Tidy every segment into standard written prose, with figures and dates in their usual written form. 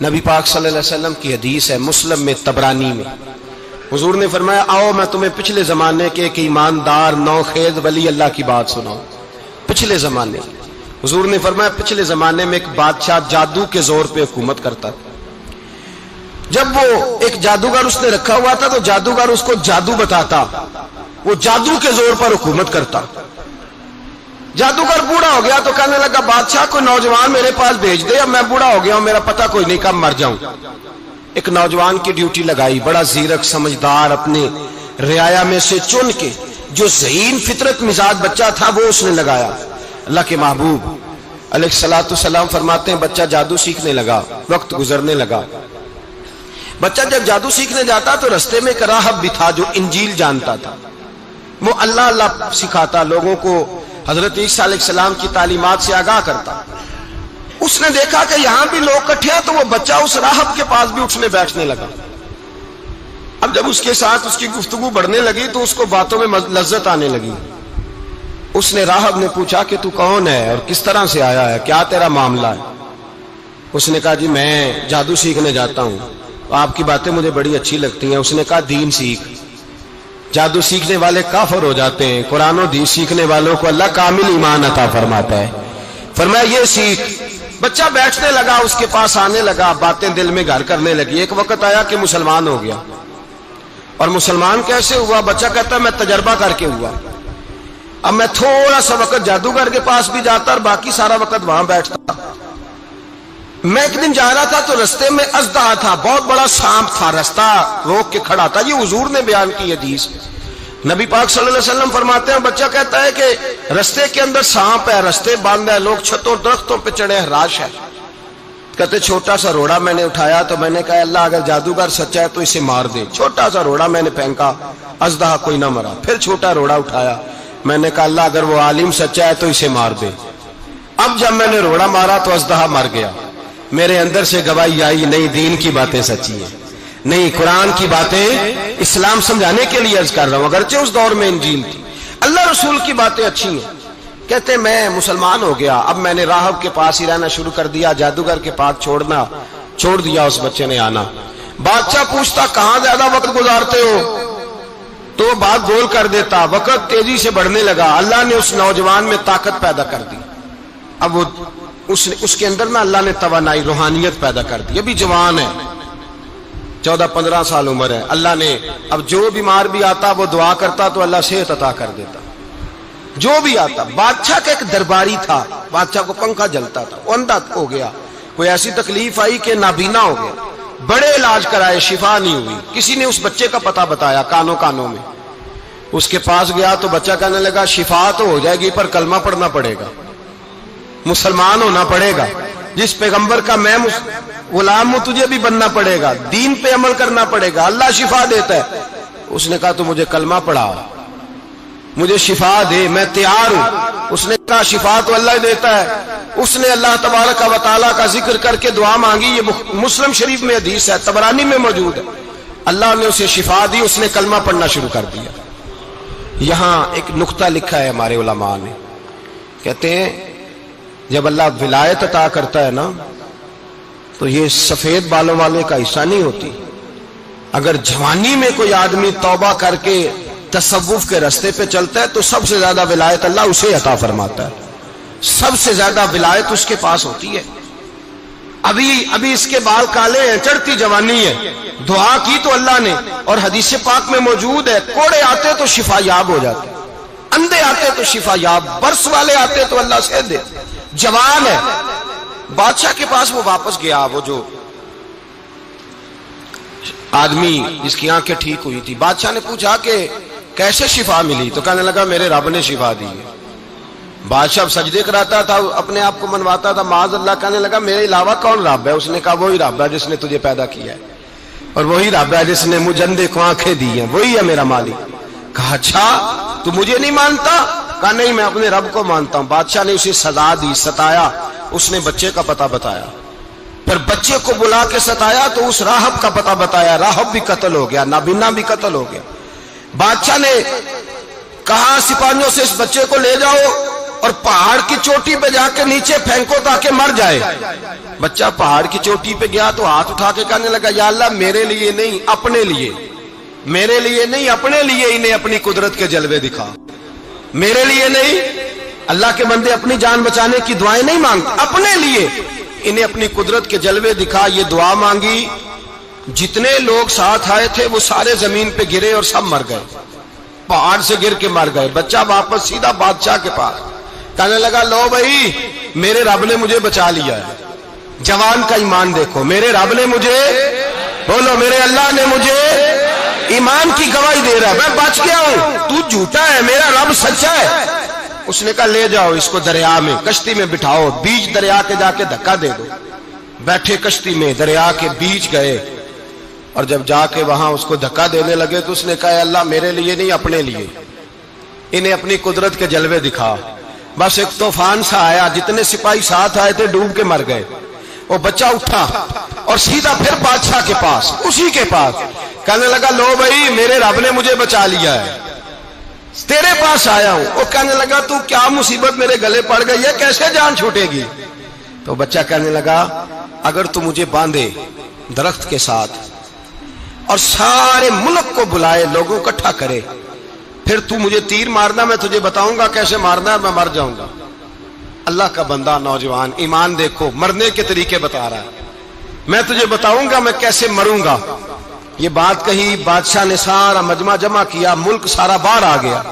نبی پاک صلی اللہ علیہ وسلم کی حدیث ہے مسلم میں طبرانی میں، حضور نے فرمایا آؤ میں تمہیں پچھلے زمانے کے ایک ایماندار نوخیز ولی اللہ کی بات سناؤں۔ پچھلے زمانے حضور نے فرمایا پچھلے زمانے میں ایک بادشاہ جادو کے زور پہ حکومت کرتا تھا۔ جب وہ ایک جادوگر اس نے رکھا ہوا تھا تو جادوگر اس کو جادو بتاتا، وہ جادو کے زور پر حکومت کرتا۔ جادوگر بوڑھا ہو گیا تو کہنے لگا بادشاہ کو نوجوان میرے پاس بھیج دے، اب میں بوڑھا ہو گیا ہوں، میرا پتہ کوئی نہیں کب مر جاؤں۔ ایک نوجوان کی ڈیوٹی لگائی، بڑا زیرک سمجھدار، اپنے رعایا میں سے چن کے جو ذہین فطرت مزاج بچہ تھا وہ اس نے لگایا۔ اللہ کے محبوب علیہ الصلوۃ والسلام فرماتے ہیں بچہ جادو سیکھنے لگا، وقت گزرنے لگا۔ بچہ جب جادو سیکھنے جاتا تو رستے میں ایک راہب بھی تھا جو انجیل جانتا تھا، وہ اللہ اللہ سکھاتا، لوگوں کو حضرت عیسیٰ علیہ السلام کی تعلیمات سے آگاہ کرتا۔ اس نے دیکھا کہ یہاں بھی لوگ اکٹھے ہیں تو وہ بچہ اس راہب کے پاس بھی اٹھنے بیٹھنے لگا۔ اب جب اس کے ساتھ اس کی گفتگو بڑھنے لگی تو اس کو باتوں میں لذت آنے لگی۔ اس نے راہب نے پوچھا کہ تو کون ہے اور کس طرح سے آیا ہے، کیا تیرا معاملہ ہے؟ اس نے کہا جی میں جادو سیکھنے جاتا ہوں، آپ کی باتیں مجھے بڑی اچھی لگتی ہیں۔ اس نے کہا دین سیکھ، جادو سیکھنے والے کافر ہو جاتے ہیں، قرآن و حدیث سیکھنے والوں کو اللہ کامل ایمان عطا فرماتا ہے۔ فرمایا یہ سیکھ۔ بچہ بیٹھنے لگا، اس کے پاس آنے لگا، باتیں دل میں گھر کرنے لگی۔ ایک وقت آیا کہ مسلمان ہو گیا، اور مسلمان کیسے ہوا؟ بچہ کہتا ہے میں تجربہ کر کے ہوا۔ اب میں تھوڑا سا وقت جادوگر کے پاس بھی جاتا اور باقی سارا وقت وہاں بیٹھتا۔ میں ایک دن جا رہا تھا تو رستے میں اژدہا تھا، بہت بڑا سانپ تھا، رستہ روک کے کھڑا تھا۔ یہ حضور نے بیان کی حدیث۔ نبی پاک صلی اللہ علیہ وسلم فرماتے ہیں بچہ کہتا ہے کہ رستے کے اندر سانپ ہے، رستے بند ہے، لوگ چھتوں درختوں پہ چڑھے، ہراش ہے۔ کہتے چھوٹا سا روڑا میں نے اٹھایا تو میں نے کہا اللہ اگر جادوگر سچا ہے تو اسے مار دے۔ چھوٹا سا روڑا میں نے پھینکا، اژدہا کوئی نہ مرا۔ پھر چھوٹا روڑا اٹھایا، میں نے کہا اللہ اگر وہ عالم سچا ہے تو اسے مار دے۔ اب جب میں نے روڑا مارا تو اژدہا مر گیا۔ میرے اندر سے گواہی آئی نہیں دین کی باتیں سچی ہیں، نہیں قرآن کی باتیں اسلام سمجھانے کے لیے عرض کر رہا ہوں، اگرچہ اس دور میں انجیل تھی۔ اللہ رسول کی باتیں اچھی ہیں۔ کہتے میں مسلمان ہو گیا، اب میں نے راہب کے پاس ہی رہنا شروع کر دیا، جادوگر کے پاس چھوڑ دیا۔ اس بچے نے آنا، بادشاہ پوچھتا کہاں زیادہ وقت گزارتے ہو تو وہ بات گول کر دیتا۔ وقت تیزی سے بڑھنے لگا، اللہ نے اس نوجوان میں طاقت پیدا کر دی۔ اب وہ اس کے اندر نا اللہ نے توانائی روحانیت پیدا کر دی، ابھی جوان ہے، 14-15 سال عمر ہے۔ اللہ نے اب جو بیمار بھی آتا وہ دعا کرتا تو اللہ صحت عطا کر دیتا، جو بھی آتا۔ بادشاہ کا ایک درباری تھا، بادشاہ کو پنکھا جلتا تھا، وہ اندھا ہو گیا، کوئی ایسی تکلیف آئی کہ نابینا ہو گیا، بڑے علاج کرائے شفا نہیں ہوئی۔ کسی نے اس بچے کا پتہ بتایا کانوں میں، اس کے پاس گیا تو بچہ کہنے لگا شفا تو ہو جائے گی پر کلمہ پڑھنا پڑے گا، مسلمان ہونا پڑے گا، جس پیغمبر کا میں غلام ہوں تجھے بھی بننا پڑے گا، دین پہ عمل کرنا پڑے گا، اللہ شفا دیتا ہے۔ اس نے کہا تو مجھے کلمہ پڑھا، مجھے شفا دے، میں تیار ہوں۔ اس نے کہا شفا تو اللہ دیتا ہے۔ اس نے اللہ تبارک و تعالیٰ کا ذکر کر کے دعا مانگی، یہ مسلم شریف میں حدیث ہے، طبرانی میں موجود ہے۔ اللہ نے اسے شفا دی، اس نے کلمہ پڑھنا شروع کر دیا۔ یہاں ایک نقطہ لکھا ہے ہمارے علماء نے، کہتے ہیں جب اللہ ولایت عطا کرتا ہے نا تو یہ سفید بالوں والے کا حصہ نہیں ہوتی۔ اگر جوانی میں کوئی آدمی توبہ کر کے تصوف کے راستے پہ چلتا ہے تو سب سے زیادہ ولایت اللہ اسے عطا فرماتا ہے، سب سے زیادہ ولایت اس کے پاس ہوتی ہے۔ ابھی اس کے بال کالے ہیں، چڑھتی جوانی ہے، دعا کی تو اللہ نے، اور حدیث پاک میں موجود ہے کوڑے آتے تو شفا یاب ہو جاتے، اندھے آتے تو شفا یاب، برس والے آتے تو اللہ سے دے، جوان ہے۔ بادشاہ کے پاس وہ واپس گیا، وہ جو آدمی جس کی آنکھیں ٹھیک ہوئی تھی۔ بادشاہ نے پوچھا کہ کیسے شفا ملی؟ تو کہنے لگا میرے رب نے شفا دی ہے۔ بادشاہ سجدے کراتا تھا، اپنے آپ کو منواتا تھا، معاذ اللہ، کہنے لگا میرے علاوہ کون رب ہے؟ اس نے کہا وہی رب ہے جس نے تجھے پیدا کیا ہے، اور وہی رب ہے جس نے مجھے اندھے کو آنکھیں دی ہیں، وہی ہے میرا مالک۔ کہا اچھا تو مجھے نہیں مانتا؟ کہا نہیں میں اپنے رب کو مانتا ہوں۔ بادشاہ نے اسے سزا دی، ستایا، اس نے بچے کا پتہ بتایا، پھر بچے کو بلا کے ستایا تو اس راہب کا پتہ بتایا، راہب بھی قتل ہو گیا، نابینا بھی قتل ہو گیا۔ بادشاہ نے کہا سپاہیوں سے اس بچے کو لے جاؤ اور پہاڑ کی چوٹی پہ جا کے نیچے پھینکو تاکہ مر جائے. بچہ پہاڑ کی چوٹی پہ گیا تو ہاتھ اٹھا کے کہنے لگا یا اللہ میرے لیے نہیں اپنے لیے، میرے لیے نہیں اپنے لیے انہیں اپنی قدرت کے جلوے دکھا. میرے لیے نہیں، اللہ کے بندے اپنی جان بچانے کی دعائیں نہیں مانگتے، اپنے لیے انہیں اپنی قدرت کے جلوے دکھا. یہ دعا مانگی، جتنے لوگ ساتھ آئے تھے وہ سارے زمین پہ گرے اور سب مر گئے، پہاڑ سے گر کے مر گئے. بچہ واپس سیدھا بادشاہ کے پاس کہنے لگا لو بھائی میرے رب نے مجھے بچا لیا ہے. جوان کا ایمان دیکھو، میرے رب نے مجھے، بولو میرے اللہ نے مجھے ایمان کی گواہی دے رہا ہے، میں بچ گیا ہوں، تو جھوٹا ہے میرا رب سچا ہے. اس نے کہا لے جاؤ اس کو دریا میں، کشتی میں بٹھاؤ، بیچ دریا کے جا کے دھکا دے دو. بیٹھے کشتی میں، دریا کے بیچ گئے، اور جب جا کے وہاں اس کو دھکا دینے لگے تو اس نے کہا اللہ میرے لیے نہیں اپنے لیے انہیں اپنی قدرت کے جلوے دکھا. بس ایک طوفان سا آیا، جتنے سپاہی ساتھ آئے تھے ڈوب کے مر گئے. وہ بچہ اٹھا اور سیدھا پھر بادشاہ کے پاس، اسی کے پاس کہنے لگا لو بھائی میرے رب نے مجھے بچا لیا ہے، تیرے پاس آیا ہوں. وہ کہنے لگا تو کیا مصیبت میرے گلے پڑ گئی ہے، کیسے جان چھوٹے گی؟ تو بچہ کہنے لگا اگر تو مجھے باندھے درخت کے ساتھ اور سارے ملک کو بلائے، لوگوں اکٹھا کرے، پھر تو مجھے تیر مارنا، میں تجھے بتاؤں گا کیسے مارنا ہے، میں مر جاؤں گا. اللہ کا بندہ نوجوان ایمان دیکھو، مرنے کے طریقے بتا رہا ہے، میں تجھے بتاؤں گا میں کیسے مروں گا. یہ بات کہی، بادشاہ نے سارا مجمع جمع کیا، ملک سارا باہر آ گیا،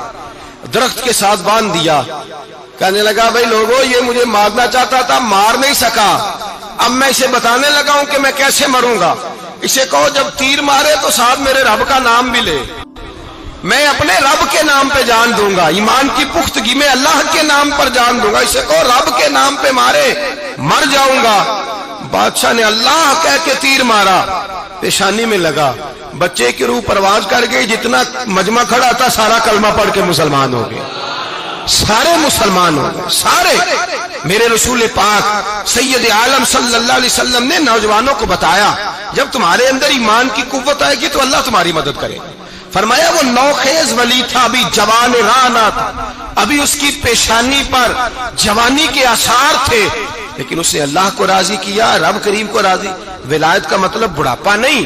درخت کے ساتھ باندھ دیا. کہنے لگا بھائی لوگوں یہ مجھے مارنا چاہتا تھا، مار نہیں سکا، اب میں اسے بتانے لگا ہوں کہ میں کیسے مروں گا. اسے کہو جب تیر مارے تو ساتھ میرے رب کا نام بھی لے، میں اپنے رب کے نام پہ جان دوں گا، ایمان کی پختگی میں اللہ کے نام پر جان دوں گا. اسے کہو رب کے نام پہ مارے، مر جاؤں گا. بادشاہ نے اللہ کہہ کے تیر مارا، پیشانی میں لگا، بچے کی روح پرواز کر گئی. جتنا مجمع کھڑا تھا سارا کلمہ پڑھ کے مسلمان ہو گیا، سارے مسلمان ہو گئے سارے. میرے رسول پاک سید عالم صلی اللہ علیہ وسلم نے نوجوانوں کو بتایا جب تمہارے اندر ایمان کی قوت آئے گی تو اللہ تمہاری مدد کرے. فرمایا وہ نوخیز ولی تھا، ابھی جوان رانا تھا، ابھی اس کی پیشانی پر جوانی کے آثار تھے، لیکن اس نے اللہ کو راضی کیا، رب کریم کو راضی. ولایت کا مطلب بڑھاپا نہیں،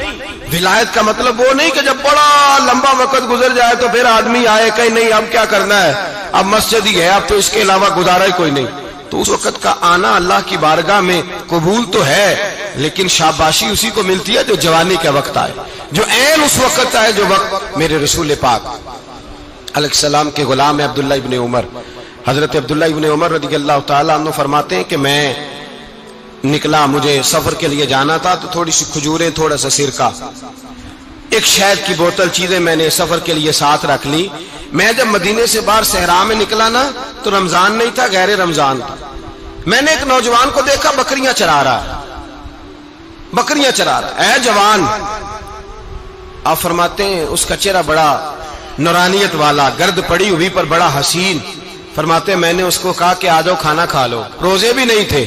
ولایت کا مطلب وہ نہیں کہ جب بڑا لمبا وقت گزر جائے تو پھر آدمی آئے کہ نہیں اب کیا کرنا ہے، اب مسجد ہی ہے، اب تو اس کے علاوہ گزارا ہی کوئی نہیں. تو اس وقت کا آنا اللہ کی بارگاہ میں قبول تو ہے، لیکن شاباشی اسی کو ملتی ہے جو جوانی کا وقت آئے، جو عین اس وقت آئے جو وقت. میرے رسول پاک علیہ السلام کے غلام عبداللہ ابن عمر، حضرت عبداللہ ابن عمر رضی اللہ تعالیٰ عنہ فرماتے ہیں کہ میں نکلا، مجھے سفر کے لیے جانا تھا، تو تھوڑی سی کھجوریں، تھوڑا سا سرکہ، ایک شہد کی بوتل، چیزیں میں نے سفر کے لیے ساتھ رکھ لی. میں جب مدینے سے باہر صحرا میں نکلا نا تو رمضان نہیں تھا، غیر رمضان تھا. میں نے ایک نوجوان کو دیکھا بکریاں چرا رہا، بکریاں چرا رہا. اے جوان، آپ فرماتے ہیں اس کا چہرہ بڑا نورانیت والا، گرد پڑی ہوئی پر بڑا حسین. فرماتے ہیں میں نے اس کو کہا کہ آ جاؤ کھانا کھا لو، روزے بھی نہیں تھے.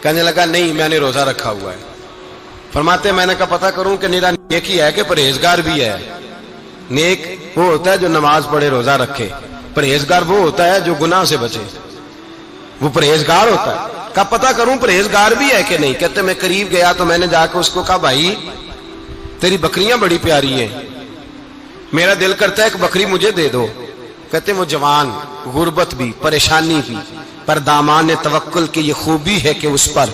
کہنے لگا نہیں میں نے روزہ رکھا ہوا ہے. فرماتے ہیں میں نے کہا پتہ کروں کہ نیرا نیک ہی ہے کہ پرہیزگار بھی ہے. نیک وہ ہوتا ہے جو نماز پڑھے روزہ رکھے، پرہیزگار وہ ہوتا ہے جو گناہ سے بچے، وہ پرہیزگار ہوتا ہے. کہا پتہ کروں پرہیزگار بھی ہے کہ نہیں. کہتے میں قریب گیا تو میں نے جا کے اس کو کہا بھائی تیری بکریاں بڑی پیاری ہیں، میرا دل کرتا ہے کہ بکری مجھے دے دو. کہتے وہ جوان، غربت بھی، پریشانی بھی، پر دامان توکل کی یہ خوبی ہے کہ اس پر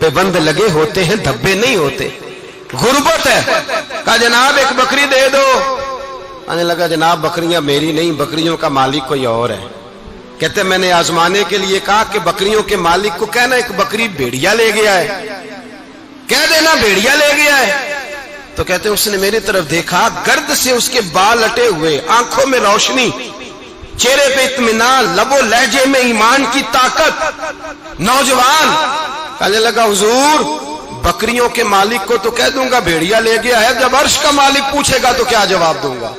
پابند لگے ہوتے ہیں، دھبے نہیں ہوتے. غربت ہے. کہا جناب ایک بکری دے دو. آنے لگا جناب بکریاں میری نہیں، بکریوں کا مالک کوئی اور ہے. کہتے میں نے آزمانے کے لیے کہا کہ بکریوں کے مالک کو کہنا ایک بکری بھیڑیا لے گیا ہے، کہہ دینا بھیڑیا لے گیا ہے. تو کہتے اس نے میری طرف دیکھا، گرد سے اس کے بال اٹے ہوئے، آنکھوں میں روشنی، چہرے پہ اطمینان، لب و لہجے میں ایمان کی طاقت. نوجوان کہنے لگا حضور بکریوں کے مالک کو تو کہہ دوں گا بھیڑیا لے گیا ہے، جب عرش کا مالک پوچھے گا تو کیا جواب دوں گا،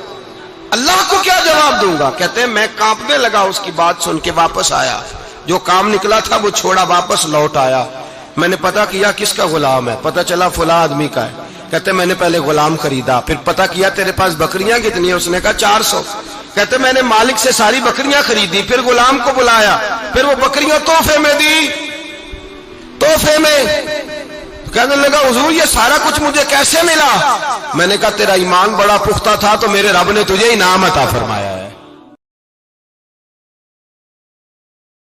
اللہ کو کیا جواب دوں گا. کہتے ہیں میں کانپنے لگا اس کی بات سن کے. واپس آیا، جو کام نکلا تھا وہ چھوڑا، واپس لوٹ آیا. میں نے پتا کیا کس کا غلام ہے، پتا چلا فلاں آدمی کا ہے. کہتے میں نے پہلے غلام خریدا، پھر پتا کیا تیرے پاس بکریاں کتنی ہیں، اس نے کہا 400. کہتے میں نے مالک سے ساری بکریاں خریدی، پھر غلام کو بلایا، پھر وہ بکریاں تحفے میں دی، تحفے میں کہنے لگا حضور یہ سارا کچھ مجھے کیسے ملا؟ میں نے کہا تیرا ایمان بڑا پختہ تھا تو میرے رب نے تجھے انعام عطا فرمایا ہے۔